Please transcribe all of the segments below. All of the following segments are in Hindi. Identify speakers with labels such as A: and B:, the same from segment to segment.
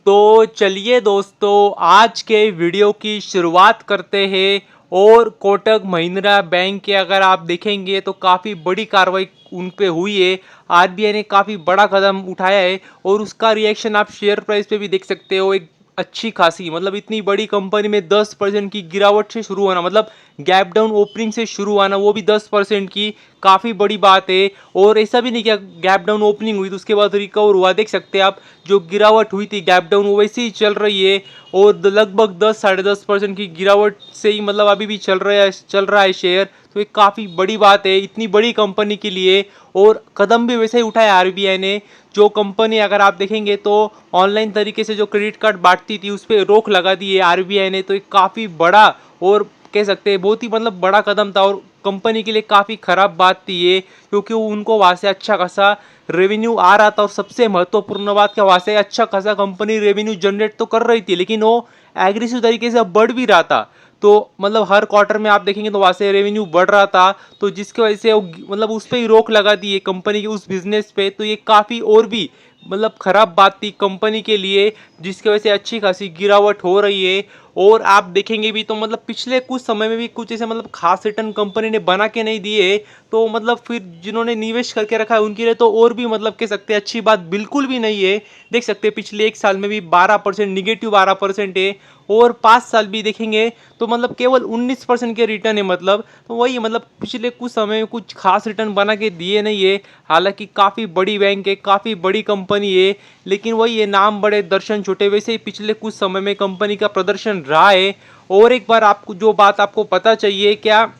A: तो चलिए दोस्तों, आज के वीडियो की शुरुआत करते हैं। और कोटक महिंद्रा बैंक के अगर आप देखेंगे तो काफ़ी बड़ी कार्रवाई उन पे हुई है। आरबीआई ने काफ़ी बड़ा कदम उठाया है और उसका रिएक्शन आप शेयर प्राइस पे भी देख सकते हो। एक अच्छी खासी मतलब इतनी बड़ी कंपनी में 10% की गिरावट से शुरू होना, मतलब गैप डाउन ओपनिंग से शुरू आना, वो भी 10% की, काफ़ी बड़ी बात है। और ऐसा भी नहीं कि गैप डाउन ओपनिंग हुई तो उसके बाद रिकवर हुआ। देख सकते हैं आप, जो गिरावट हुई थी गैप डाउन वो वैसे ही चल रही है। और लगभग 10 साढ़े 10% की गिरावट से ही मतलब अभी भी चल रहा है शेयर। तो ये काफ़ी बड़ी बात है इतनी बड़ी कंपनी के लिए। और कदम भी वैसे ही उठाया आरबीआई ने। जो कंपनी अगर आप देखेंगे तो ऑनलाइन तरीके से जो क्रेडिट कार्ड बांटती थी उस पर रोक लगा दी है आरबीआई ने। तो एक काफ़ी बड़ा और कह सकते हैं बहुत ही मतलब बड़ा कदम था और कंपनी के लिए काफ़ी ख़राब बात थी ये, क्योंकि उनको वहाँ से अच्छा खासा रेवेन्यू आ रहा था। और सबसे महत्वपूर्ण बात क्या, वहाँ से अच्छा खासा कंपनी रेवेन्यू जनरेट तो कर रही थी, लेकिन वो एग्रेसिव तरीके से बढ़ भी रहा था। तो मतलब हर क्वार्टर में आप देखेंगे तो वहाँ से रेवेन्यू बढ़ रहा था। तो जिसकी वजह से वो मतलब उस पर ही रोक लगा दी है कंपनी की उस बिजनेस पे। तो ये काफ़ी और भी मतलब ख़राब बात थी कंपनी के लिए, जिसकी वजह से अच्छी खासी गिरावट हो रही है। और आप देखेंगे भी तो मतलब पिछले कुछ समय में भी कुछ ऐसे मतलब खास रिटर्न कंपनी ने बना के नहीं दिए। तो मतलब फिर जिन्होंने निवेश करके रखा है उनके लिए तो और भी मतलब कह सकते हैं अच्छी बात बिल्कुल भी नहीं है। देख सकते हैं पिछले एक साल में भी 12% निगेटिव 12% है। और 5 साल भी देखेंगे तो मतलब केवल 19% के रिटर्न है। मतलब तो वही मतलब पिछले कुछ समय में कुछ खास रिटर्न बना के दिए नहीं है। हालांकि काफ़ी बड़ी बैंक है, काफ़ी बड़ी कंपनी है, लेकिन वही ये नाम बड़े दर्शन छोटे। वैसे ही पिछले कुछ समय में कंपनी का प्रदर्शन रहा है। और एक बार आपको जो बात आपको पता चाहिए क्या,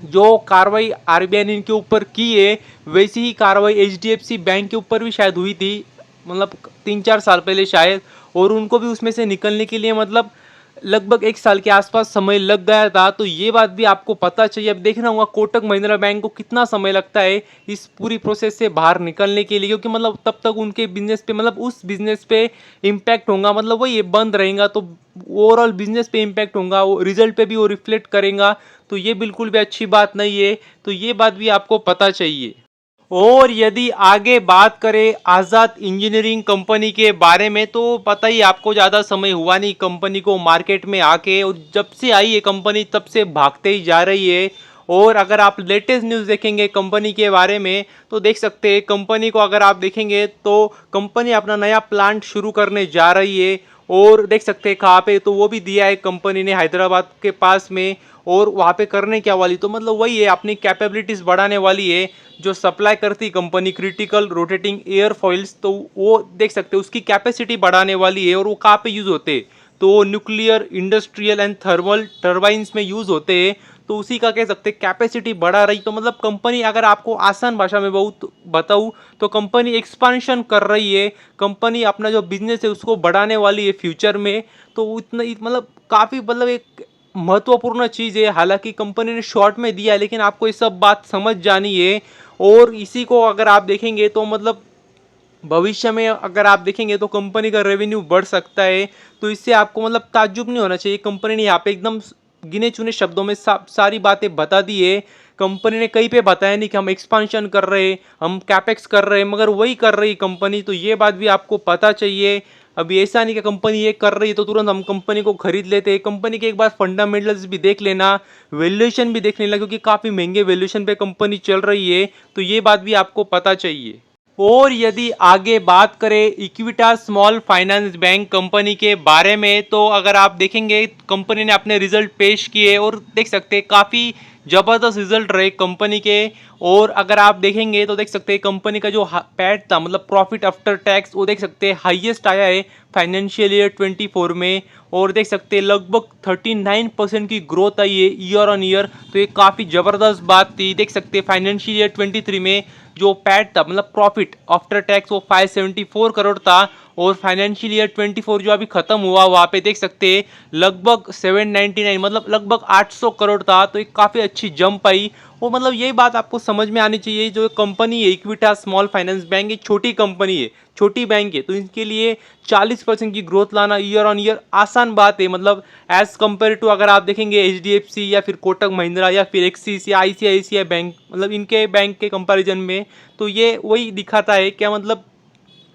A: जो कार्रवाई आरबीआई ने इनके ऊपर की है वैसी ही कार्रवाई एचडीएफसी बैंक के ऊपर भी शायद हुई थी, मतलब 3 4 साल पहले शायद। और उनको भी उसमें से निकलने के लिए मतलब लगभग एक साल के आसपास समय लग गया था। तो ये बात भी आपको पता चाहिए। अब देखना होगा कोटक महिंद्रा बैंक को कितना समय लगता है इस पूरी प्रोसेस से बाहर निकलने के लिए, क्योंकि मतलब तब तक उनके बिजनेस पे मतलब उस बिजनेस पे इम्पैक्ट होगा, मतलब वो ये बंद रहेगा तो ओवरऑल बिजनेस पे इम्पैक्ट होगा, वो रिजल्ट पे भी वो रिफ्लेक्ट करेगा। तो ये बिल्कुल भी अच्छी बात नहीं है। तो ये बात भी आपको पता चाहिए। और यदि आगे बात करें आज़ाद इंजीनियरिंग कंपनी के बारे में, तो पता ही आपको ज़्यादा समय हुआ नहीं कंपनी को मार्केट में आके, और जब से आई है कंपनी तब से भागते ही जा रही है। और अगर आप लेटेस्ट न्यूज़ देखेंगे कंपनी के बारे में तो देख सकते हैं कंपनी को अगर आप देखेंगे तो कंपनी अपना नया प्लांट शुरू करने जा रही है। और देख सकते हैं कहाँ पे, तो वो भी दिया है कंपनी ने हैदराबाद के पास में। और वहाँ पे करने क्या वाली, तो मतलब वही है अपनी कैपेबिलिटीज़ बढ़ाने वाली है। जो सप्लाई करती company critical rotating air foils, तो वो देख सकते हो उसकी कैपेसिटी बढ़ाने वाली है। और वो कहाँ पे यूज़ होते हैं, तो nuclear industrial and thermal turbines में यूज़ होते हैं। तो उसी का कह सकते हैं कैपेसिटी बढ़ा रही। तो मतलब कंपनी अगर आपको आसान भाषा में बहुत बताऊँ तो कंपनी एक्सपांशन कर रही है। कंपनी अपना जो बिजनेस है उसको बढ़ाने वाली है फ्यूचर में। तो उतना मतलब काफ़ी मतलब एक महत्वपूर्ण चीज़ है। हालांकि कंपनी ने शॉर्ट में दिया है, लेकिन आपको ये सब बात समझ जानी है। और इसी को अगर आप देखेंगे तो मतलब भविष्य में अगर आप देखेंगे तो कंपनी का रेवेन्यू बढ़ सकता है। तो इससे आपको मतलब ताज्जुब नहीं होना चाहिए। कंपनी ने यहाँ पे एकदम गिने चुने शब्दों में सारी बातें बता दी है। कंपनी ने कहीं पे बताया नहीं कि हम एक्सपांशन कर रहे हैं, हम कैपेक्स कर रहे हैं, मगर वही कर रही कंपनी। तो ये बात भी आपको पता चाहिए। अभी ऐसा नहीं कि कंपनी ये कर रही है तो तुरंत हम कंपनी को खरीद लेते हैं। कंपनी के एक बार फंडामेंटल्स भी देख लेना, वैल्यूएशन भी देख लेना, क्योंकि काफ़ी महंगे वैल्यूएशन पे कंपनी चल रही है। तो ये बात भी आपको पता चाहिए। और यदि आगे बात करें इक्विटा स्मॉल फाइनेंस बैंक कंपनी के बारे में, तो अगर आप देखेंगे कंपनी ने अपने रिजल्ट पेश किए और देख सकते हैं काफ़ी ज़बरदस्त रिजल्ट रहे कंपनी के। और अगर आप देखेंगे तो देख सकते हैं कंपनी का जो पैट था, मतलब प्रॉफिट आफ्टर टैक्स, वो देख सकते हैं हाईएस्ट आया है फाइनेंशियल ईयर 24 में। और देख सकते हैं लगभग 39% की ग्रोथ आई है ईयर ऑन ईयर। तो ये काफ़ी ज़बरदस्त बात थी। देख सकते हैं फाइनेंशियल ईयर 23 में जो पैट था, मतलब प्रॉफिट आफ्टर टैक्स, वो 574 करोड़ था। और फाइनेंशियल ईयर 24 जो अभी खत्म हुआ वहाँ पे देख सकते हैं लगभग 799, मतलब लगभग 800 करोड़ था। तो एक काफ़ी अच्छी जंप आई। वो मतलब यही बात आपको समझ में आनी चाहिए, जो कंपनी है इक्विटा स्मॉल फाइनेंस बैंक, एक छोटी कंपनी है, छोटी बैंक है, तो इनके लिए 40% की ग्रोथ लाना ईयर ऑन ईयर आसान बात है। मतलब एज कम्पेयर टू अगर आप देखेंगे एचडीएफसी या फिर कोटक महिंद्रा या फिर एक्सिस या आईसीआईसीआई बैंक, मतलब इनके बैंक के कंपैरिजन में, तो ये वही दिखाता है क्या, मतलब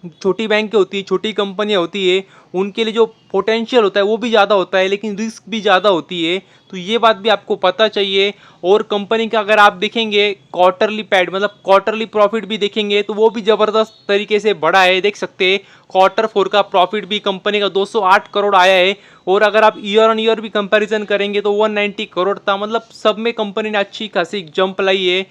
A: छोटी बैंक होती है, छोटी कंपनियां होती है, उनके लिए जो पोटेंशियल होता है वो भी ज़्यादा होता है, लेकिन रिस्क भी ज़्यादा होती है। तो ये बात भी आपको पता चाहिए। और कंपनी का अगर आप देखेंगे क्वार्टरली पैड मतलब क्वार्टरली प्रॉफिट भी देखेंगे तो वो भी ज़बरदस्त तरीके से बढ़ा है। देख सकते हैं Q4 का प्रॉफिट भी कंपनी का 208 करोड़ आया है। और अगर आप ईयर ऑन ईयर भी कंपैरिजन करेंगे तो 190 करोड़ था। मतलब सब में कंपनी ने अच्छी खासी जंप लाई है।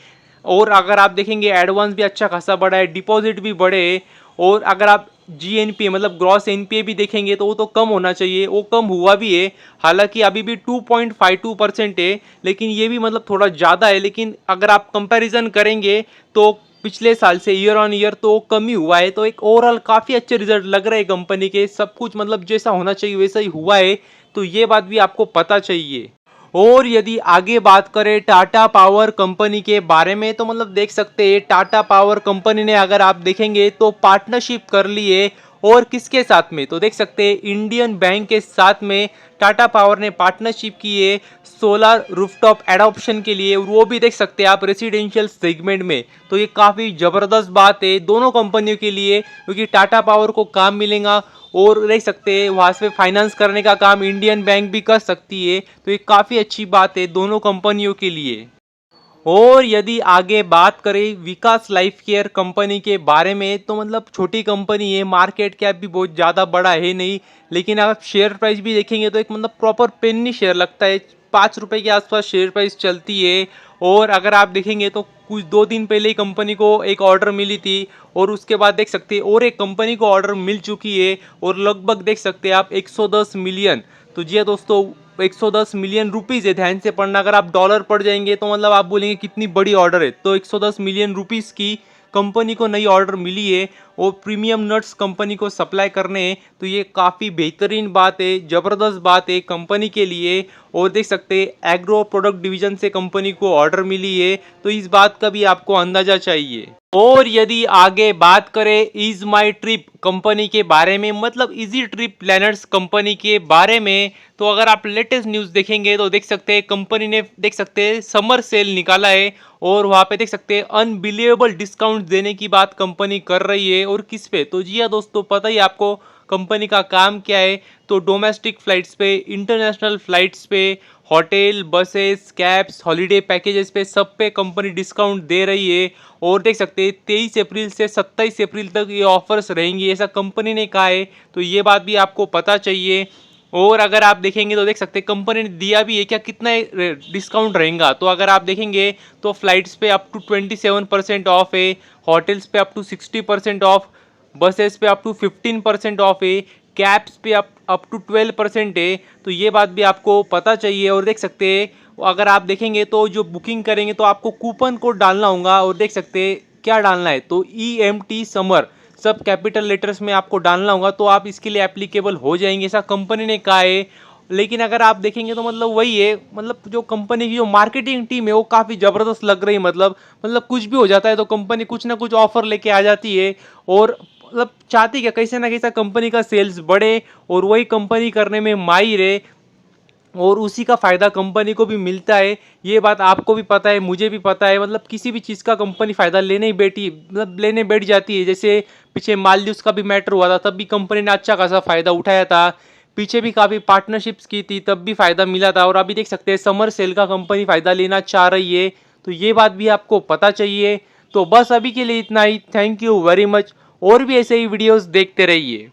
A: और अगर आप देखेंगे एडवांस भी अच्छा खासा बढ़ा है, डिपॉजिट भी बढ़े है। और अगर आप GNPA मतलब ग्रॉस NPA भी देखेंगे तो वो तो कम होना चाहिए, वो कम हुआ भी है। हालांकि अभी भी 2.52% है, लेकिन ये भी मतलब थोड़ा ज़्यादा है। लेकिन अगर आप कंपैरिजन करेंगे तो पिछले साल से ईयर ऑन ईयर तो कम ही हुआ है। तो एक ओवरऑल काफ़ी अच्छे रिजल्ट लग रहे हैं कंपनी के, सब कुछ मतलब जैसा होना चाहिए वैसा ही हुआ है। तो ये बात भी आपको पता चाहिए। और यदि आगे बात करें टाटा पावर कंपनी के बारे में तो मतलब देख सकते हैं टाटा पावर कंपनी ने अगर आप देखेंगे तो पार्टनरशिप कर ली है। और किसके साथ में तो देख सकते हैं इंडियन बैंक के साथ में टाटा पावर ने पार्टनरशिप की है सोलर रूफटॉप एडॉप्शन के लिए। वो भी देख सकते हैं आप रेसिडेंशियल सेगमेंट में। तो ये काफ़ी ज़बरदस्त बात है दोनों कंपनियों के लिए, क्योंकि टाटा पावर को काम मिलेगा और देख सकते हैं वहाँ से फाइनेंस करने का काम इंडियन बैंक भी कर सकती है। तो ये काफ़ी अच्छी बात है दोनों कंपनियों के लिए। और यदि आगे बात करें विकास लाइफ केयर कंपनी के बारे में तो मतलब छोटी कंपनी है, मार्केट कैप भी बहुत ज़्यादा बड़ा है नहीं। लेकिन अगर आप शेयर प्राइस भी देखेंगे तो एक मतलब प्रॉपर पेनी शेयर लगता है, 5 रुपए के आसपास शेयर प्राइस चलती है। और अगर आप देखेंगे तो कुछ 2 दिन पहले ही कंपनी को एक ऑर्डर मिली थी और उसके बाद देख सकते हैं और एक कंपनी को ऑर्डर मिल चुकी है और लगभग देख सकते हैं आप 110 मिलियन। तो जी हाँ दोस्तों, 110 मिलियन रुपीज़ है, ध्यान से पढ़ना। अगर आप डॉलर पढ़ जाएंगे तो मतलब आप बोलेंगे कितनी बड़ी ऑर्डर है। तो 110 मिलियन रुपीज़ की कंपनी को नई ऑर्डर मिली है और प्रीमियम नट्स कंपनी को सप्लाई करने हैं। तो ये काफ़ी बेहतरीन बात है, ज़बरदस्त बात है कंपनी के लिए। और देख सकते हैं एग्रो प्रोडक्ट डिवीजन से कंपनी को ऑर्डर मिली है, तो इस बात का भी आपको अंदाजा चाहिए। और यदि आगे बात करें इज माई ट्रिप कंपनी के बारे में मतलब इजी ट्रिप प्लानर्स कंपनी के बारे में, तो अगर आप लेटेस्ट न्यूज़ देखेंगे तो देख सकते हैं कंपनी ने देख सकते हैं समर सेल निकाला है और वहाँ पे देख सकते हैं अनबिलीवेबल डिस्काउंट देने की बात कंपनी कर रही है। और किस पे तो जी हाँ दोस्तों, पता ही आपको कंपनी का काम क्या है। तो डोमेस्टिक फ्लाइट्स पे, इंटरनेशनल फ्लाइट्स पे, hotel, buses, cabs, holiday packages पे सब पे कंपनी डिस्काउंट दे रही है। और देख सकते हैं 23 अप्रैल से 27 अप्रैल तक ये ऑफर्स रहेंगी, ऐसा कंपनी ने कहा है। तो ये बात भी आपको पता चाहिए। और अगर आप देखेंगे तो देख सकते हैं कंपनी ने दिया भी है क्या कितना डिस्काउंट रहेगा। तो अगर आप देखेंगे तो फ्लाइट्स पे अप टू 27% ऑफ है, होटल्स पे अप टू 60% ऑफ, बसेस पे अप टू 15% ऑफ है, कैब्स पे अप टू 12% है। तो ये बात भी आपको पता चाहिए। और देख सकते हैं अगर आप देखेंगे तो जो बुकिंग करेंगे तो आपको कूपन कोड डालना होगा। और देख सकते हैं क्या डालना है तो EMT समर सब कैपिटल लेटर्स में आपको डालना होगा, तो आप इसके लिए एप्लीकेबल हो जाएंगे, ऐसा कंपनी ने कहा है। लेकिन अगर आप देखेंगे तो मतलब वही है, मतलब जो कंपनी की जो मार्केटिंग टीम है वो काफ़ी ज़बरदस्त लग रही है। मतलब कुछ भी हो जाता है तो कंपनी कुछ ना कुछ ऑफर लेके आ जाती है और मतलब चाहती क्या कैसे ना कैसे कंपनी का सेल्स बढ़े और वही कंपनी करने में माहिर है और उसी का फ़ायदा कंपनी को भी मिलता है। ये बात आपको भी पता है, मुझे भी पता है। मतलब किसी भी चीज़ का कंपनी फ़ायदा लेने ही बैठी मतलब लेने बैठ जाती है। जैसे पीछे मालदीव्स का भी मैटर हुआ था, तब भी कंपनी ने अच्छा खासा फ़ायदा उठाया था। पीछे भी काफ़ी पार्टनरशिप्स की थी, तब भी फ़ायदा मिला था। और अभी देख सकते हैं समर सेल का कंपनी फ़ायदा लेना चाह रही है। तो ये बात भी आपको पता चाहिए। तो बस अभी के लिए इतना ही। Thank you very much. और भी ऐसे ही वीडियोज़ देखते रहिए।